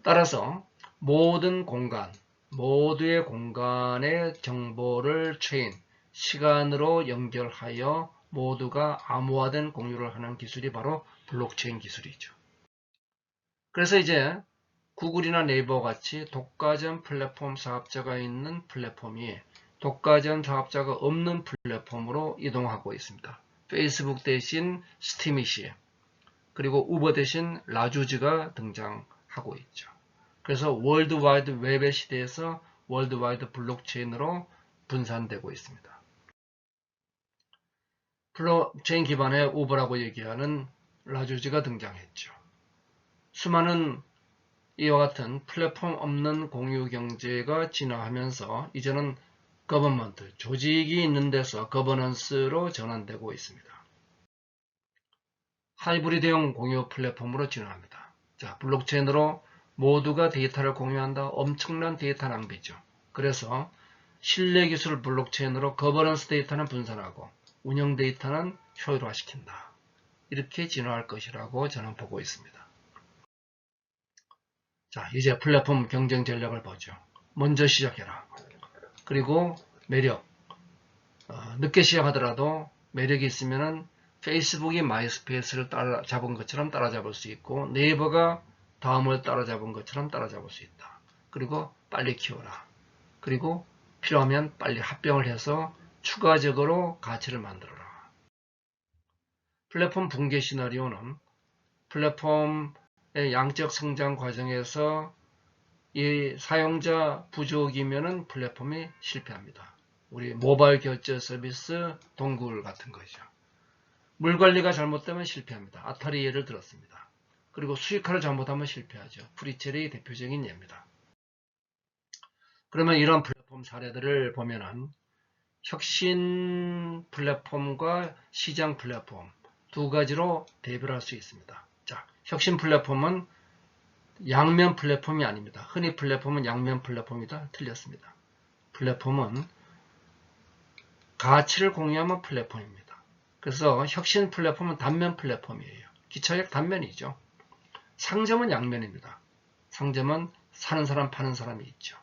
따라서 모든 공간, 모두의 공간의 정보를 체인, 시간으로 연결하여 모두가 암호화된 공유를 하는 기술이 바로 블록체인 기술이죠. 그래서 이제 구글이나 네이버 같이 독과점 플랫폼 사업자가 있는 플랫폼이 독과점 사업자가 없는 플랫폼으로 이동하고 있습니다. 페이스북 대신 스티미시, 그리고 우버 대신 라주즈가 등장하고 있죠. 그래서 월드와이드 웹의 시대에서 월드와이드 블록체인으로 분산되고 있습니다. 블록체인 기반의 우버라고 얘기하는 라주즈가 등장했죠. 수많은 이와 같은 플랫폼 없는 공유 경제가 진화하면서 이제는 거버먼트, 조직이 있는 데서 거버넌스로 전환되고 있습니다. 하이브리드형 공유 플랫폼으로 진화합니다. 자, 블록체인으로 모두가 데이터를 공유한다. 엄청난 데이터 낭비죠. 그래서 신뢰 기술 블록체인으로 거버넌스 데이터는 분산하고 운영 데이터는 효율화시킨다. 이렇게 진화할 것이라고 저는 보고 있습니다. 자, 이제 플랫폼 경쟁 전략을 보죠. 먼저 시작해라. 그리고 매력. 늦게 시작하더라도 매력이 있으면은 페이스북이 마이스페이스를 따라잡은 것처럼 따라잡을 수 있고 네이버가 다음을 따라잡은 것처럼 따라잡을 수 있다. 그리고 빨리 키워라. 그리고 필요하면 빨리 합병을 해서 추가적으로 가치를 만들어라. 플랫폼 붕괴 시나리오는 플랫폼의 양적 성장 과정에서 이 사용자 부족이면은 플랫폼이 실패합니다. 우리 모바일 결제 서비스 동굴 같은 거죠. 물 관리가 잘못되면 실패합니다. 아타리 예를 들었습니다. 그리고 수익화를 잘못하면 실패하죠. 프리첼이 대표적인 예입니다. 그러면 이런 플랫폼 사례들을 보면은 혁신 플랫폼과 시장 플랫폼 두 가지로 대별할 수 있습니다. 자, 혁신 플랫폼은 양면 플랫폼이 아닙니다. 흔히 플랫폼은 양면 플랫폼이다. 틀렸습니다. 플랫폼은 가치를 공유하면 플랫폼입니다. 그래서 혁신 플랫폼은 단면 플랫폼이에요. 기차역 단면이죠. 상점은 양면입니다. 상점은 사는 사람 파는 사람이 있죠.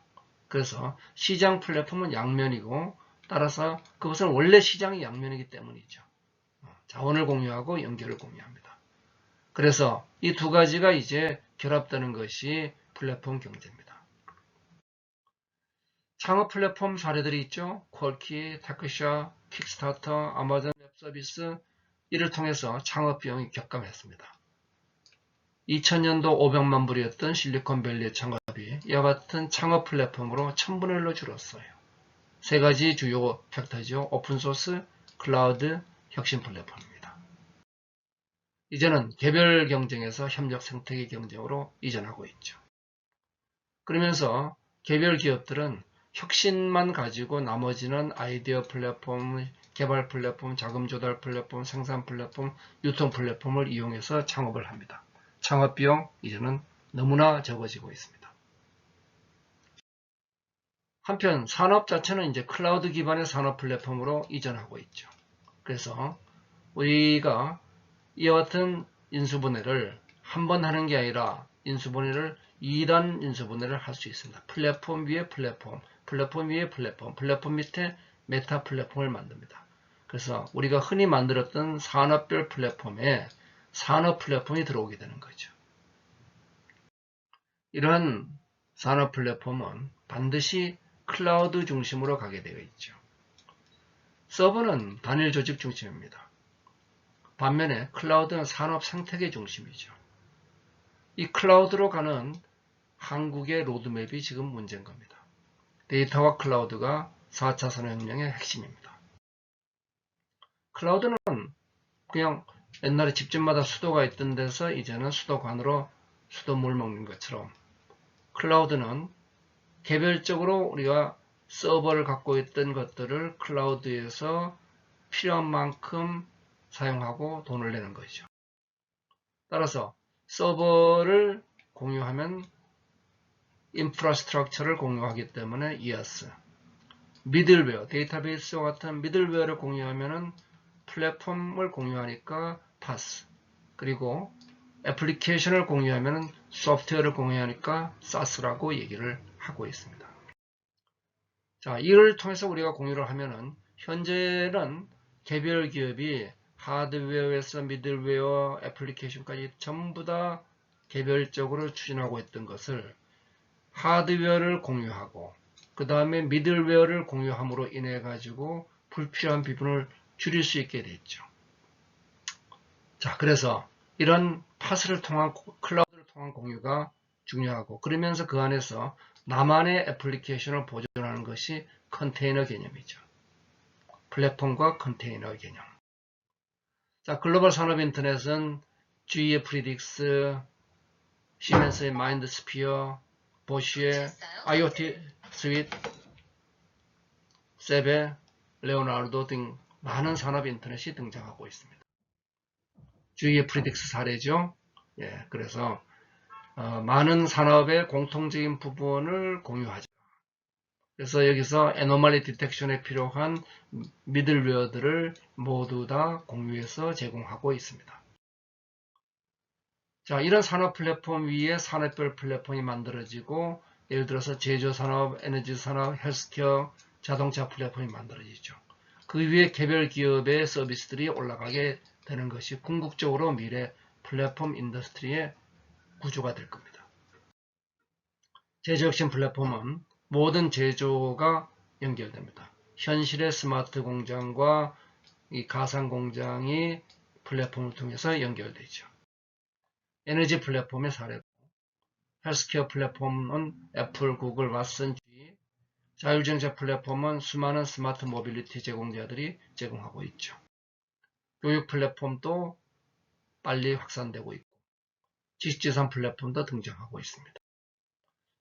그래서 시장 플랫폼은 양면이고 따라서 그것은 원래 시장이 양면이기 때문이죠. 자원을 공유하고 연결을 공유합니다. 그래서 이 두 가지가 이제 결합되는 것이 플랫폼 경제입니다. 창업 플랫폼 사례들이 있죠. 퀄키, 타크샤, 킥스타터, 아마존 웹서비스 이를 통해서 창업 비용이 격감했습니다. 2000년도 500만 불이었던 실리콘밸리의 창업이 이와 같은 창업 플랫폼으로 1000분의 1로 줄었어요. 세 가지 주요 팩터죠. 오픈소스, 클라우드, 혁신 플랫폼입니다. 이제는 개별 경쟁에서 협력 생태계 경쟁으로 이전하고 있죠. 그러면서 개별 기업들은 혁신만 가지고 나머지는 아이디어 플랫폼, 개발 플랫폼, 자금 조달 플랫폼, 생산 플랫폼, 유통 플랫폼을 이용해서 창업을 합니다. 창업 비용 이제는 너무나 적어지고 있습니다. 한편 산업 자체는 이제 클라우드 기반의 산업 플랫폼으로 이전하고 있죠. 그래서 우리가 이와 같은 인수분해를 한 번 하는 게 아니라 인수분해를 2단 인수분해를 할 수 있습니다. 플랫폼 위에 플랫폼, 플랫폼 위에 플랫폼, 플랫폼 밑에 메타 플랫폼을 만듭니다. 그래서 우리가 흔히 만들었던 산업별 플랫폼에 산업 플랫폼이 들어오게 되는 거죠. 이런 산업 플랫폼은 반드시 클라우드 중심으로 가게 되어 있죠. 서버는 단일 조직 중심입니다. 반면에 클라우드는 산업 생태계 중심이죠. 이 클라우드로 가는 한국의 로드맵이 지금 문제인 겁니다. 데이터와 클라우드가 4차 산업혁명의 핵심입니다. 클라우드는 그냥 옛날에 집집마다 수도가 있던 데서 이제는 수도관으로 수돗물 먹는 것처럼 클라우드는 개별적으로 우리가 서버를 갖고 있던 것들을 클라우드에서 필요한 만큼 사용하고 돈을 내는 것이죠. 따라서 서버를 공유하면 인프라스트럭처를 공유하기 때문에 EAS, 미들웨어, 데이터베이스와 같은 미들웨어를 공유하면은 플랫폼을 공유하니까 PaaS, 그리고 애플리케이션을 공유하면은 소프트웨어를 공유하니까 SaaS라고 얘기를 하고 있습니다. 자, 이를 통해서 우리가 공유를 하면은 현재는 개별 기업이 하드웨어에서 미들웨어, 애플리케이션까지 전부 다 개별적으로 추진하고 있던 것을 하드웨어를 공유하고 그 다음에 미들웨어를 공유함으로 인해 가지고 불필요한 부분을 줄일 수 있게 됐죠. 자, 그래서 이런 파스를 통한 클라우드를 통한 공유가 중요하고, 그러면서 그 안에서 나만의 애플리케이션을 보존하는 것이 컨테이너 개념이죠. 플랫폼과 컨테이너 개념. 자, 글로벌 산업 인터넷은 GE의 프리딕스, 시멘스의 마인드스피어, 보쉬의 IoT 스윗, 셉의 레오나르도 등 많은 산업 인터넷이 등장하고 있습니다. GE의 프리딕스 사례죠. 예, 그래서 많은 산업의 공통적인 부분을 공유하죠. 그래서 여기서 애노멀리 디텍션에 필요한 미들웨어들을 모두 다 공유해서 제공하고 있습니다. 자, 이런 산업 플랫폼 위에 산업별 플랫폼이 만들어지고, 예를 들어서 제조산업, 에너지산업, 헬스케어, 자동차 플랫폼이 만들어지죠. 그 위에 개별 기업의 서비스들이 올라가게 되는 것이 궁극적으로 미래 플랫폼 인더스트리의 구조가 될 겁니다. 제조혁신 플랫폼은 모든 제조가 연결됩니다. 현실의 스마트 공장과 이 가상 공장이 플랫폼을 통해서 연결되죠. 에너지 플랫폼의 사례고, 헬스케어 플랫폼은 애플, 구글, 왓슨, G, 자율주행차 플랫폼은 수많은 스마트 모빌리티 제공자들이 제공하고 있죠. 교육 플랫폼도 빨리 확산되고 있고, 지식재산 플랫폼도 등장하고 있습니다.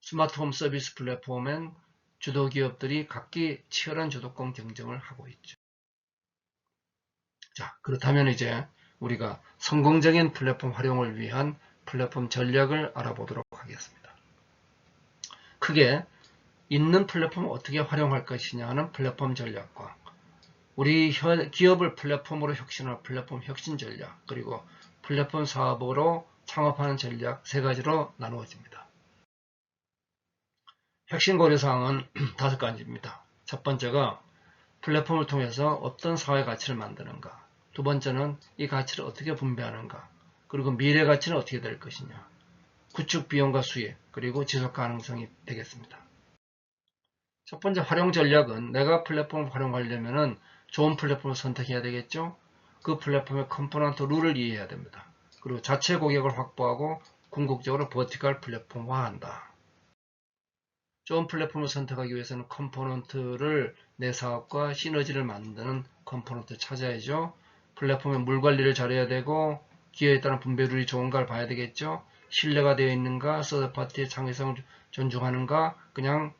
스마트홈 서비스 플랫폼엔 주도기업들이 각기 치열한 주도권 경쟁을 하고 있죠. 자, 그렇다면 이제 우리가 성공적인 플랫폼 활용을 위한 플랫폼 전략을 알아보도록 하겠습니다. 크게 있는 플랫폼을 어떻게 활용할 것이냐 하는 플랫폼 전략과 우리 기업을 플랫폼으로 혁신할 플랫폼 혁신 전략, 그리고 플랫폼 사업으로 창업하는 전략 세 가지로 나누어집니다. 핵심 고려사항은 5가지입니다. 첫 번째가 플랫폼을 통해서 어떤 사회 가치를 만드는가, 두 번째는 이 가치를 어떻게 분배하는가, 그리고 미래 가치는 어떻게 될 것이냐, 구축 비용과 수익, 그리고 지속 가능성이 되겠습니다. 첫 번째 활용 전략은 내가 플랫폼을 활용하려면 좋은 플랫폼을 선택해야 되겠죠. 그 플랫폼의 컴포넌트 룰을 이해해야 됩니다. 그리고 자체 고객을 확보하고 궁극적으로 버티컬 플랫폼화한다. 좋은 플랫폼을 선택하기 위해서는 컴포넌트를 내 사업과 시너지를 만드는 컴포넌트 찾아야죠. 플랫폼의 물 관리를 잘해야 되고 기여에 따른 분배율이 좋은가를 봐야 되겠죠. 신뢰가 되어 있는가, 서드파티의 창의성을 존중하는가, 그냥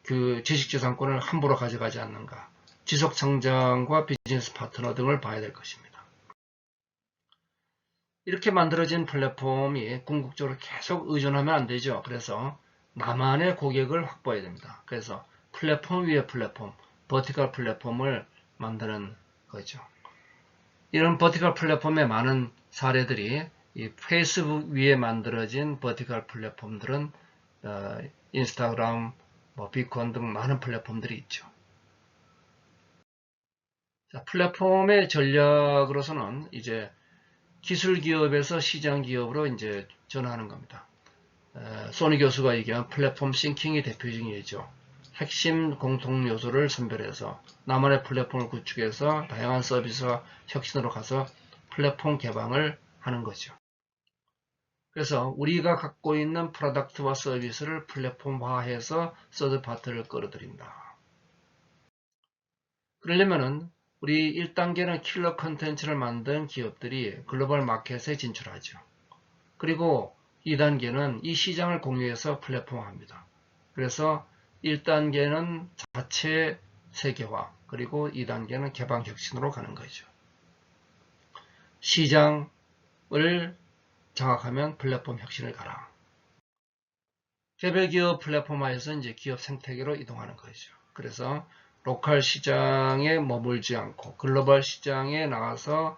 그 지식재산권을 함부로 가져가지 않는가, 지속성장과 비즈니스 파트너 등을 봐야 될 것입니다. 이렇게 만들어진 플랫폼이 궁극적으로 계속 의존하면 안 되죠. 그래서 나만의 고객을 확보해야 됩니다. 그래서 플랫폼 위에 플랫폼, 버티컬 플랫폼을 만드는 거죠. 이런 버티컬 플랫폼의 많은 사례들이 이 페이스북 위에 만들어진 버티컬 플랫폼들은 인스타그램, 비콘 등 많은 플랫폼들이 있죠. 자, 플랫폼의 전략으로서는 이제 기술 기업에서 시장 기업으로 이제 전환하는 겁니다. 소니 교수가 얘기한 플랫폼 싱킹이 대표적인 예죠. 핵심 공통 요소를 선별해서 나만의 플랫폼을 구축해서 다양한 서비스와 혁신으로 가서 플랫폼 개방을 하는 거죠. 그래서 우리가 갖고 있는 프로덕트와 서비스를 플랫폼화해서 서드파트를 끌어들인다. 그러려면은 우리 1단계는 킬러 컨텐츠를 만든 기업들이 글로벌 마켓에 진출하죠. 그리고 2단계는 이 시장을 공유해서 플랫폼화합니다. 그래서 1단계는 자체 세계화, 그리고 2단계는 개방혁신으로 가는 거죠. 시장을 장악하면 플랫폼 혁신을 가라. 개별기업 플랫폼화에서 이제 기업 생태계로 이동하는 거죠. 그래서 로컬 시장에 머물지 않고 글로벌 시장에 나가서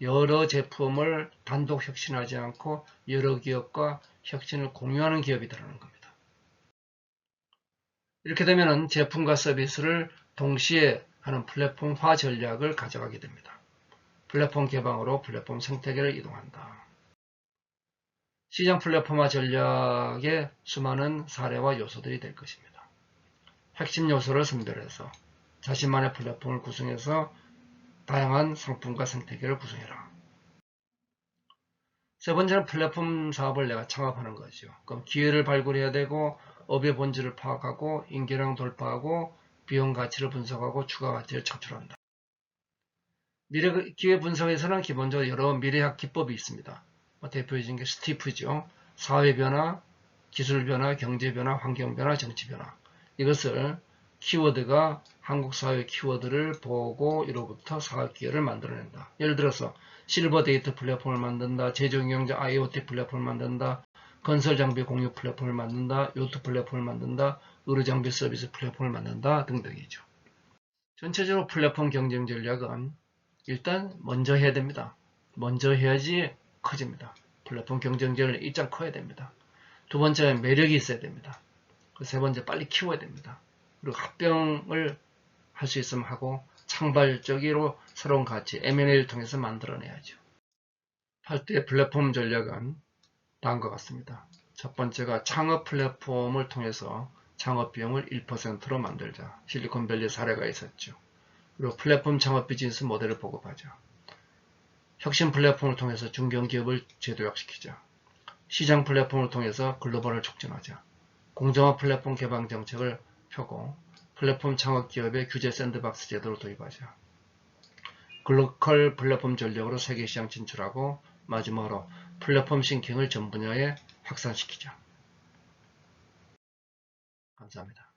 여러 제품을 단독 혁신하지 않고 여러 기업과 혁신을 공유하는 기업이 되는 겁니다. 이렇게 되면 제품과 서비스를 동시에 하는 플랫폼화 전략을 가져가게 됩니다. 플랫폼 개방으로 플랫폼 생태계를 이동한다. 시장 플랫폼화 전략의 수많은 사례와 요소들이 될 것입니다. 핵심 요소를 선별해서 자신만의 플랫폼을 구성해서 다양한 상품과 생태계를 구성해라. 세 번째는 플랫폼 사업을 내가 창업하는 거죠. 그럼 기회를 발굴해야 되고 업의 본질을 파악하고 인계량 돌파하고 비용 가치를 분석하고 추가 가치를 창출한다. 미래 기회 분석에서는 기본적으로 여러 미래학 기법이 있습니다. 대표적인 게 스티프죠. 사회 변화, 기술 변화, 경제 변화, 환경 변화, 정치 변화. 이것을 키워드가 한국 사회 키워드를 보고 이로부터 사업 기회를 만들어낸다. 예를 들어서 실버 데이터 플랫폼을 만든다. 제조경제 IoT 플랫폼을 만든다. 건설 장비 공유 플랫폼을 만든다. 요트 플랫폼을 만든다. 의료 장비 서비스 플랫폼을 만든다 등등이죠. 전체적으로 플랫폼 경쟁 전략은 일단 먼저 해야 됩니다. 먼저 해야지 커집니다. 플랫폼 경쟁전을 일단 커야 됩니다. 두 번째는 매력이 있어야 됩니다. 세 번째 빨리 키워야 됩니다. 그리고 합병을 할 수 있으면 하고 창발적으로 새로운 가치 M&A를 통해서 만들어내야죠. 할 때 플랫폼 전략은 다음과 같습니다. 첫 번째가 창업 플랫폼을 통해서 창업 비용을 1%로 만들자. 실리콘밸리 사례가 있었죠. 그리고 플랫폼 창업 비즈니스 모델을 보급하자. 혁신 플랫폼을 통해서 중견기업을 재도약시키자. 시장 플랫폼을 통해서 글로벌을 촉진하자. 공정화 플랫폼 개방 정책을 펴고 플랫폼 창업기업의 규제 샌드박스 제도를 도입하자. 글로컬 플랫폼 전략으로 세계시장 진출하고 마지막으로 플랫폼 싱킹을 전 분야에 확산시키자. 감사합니다.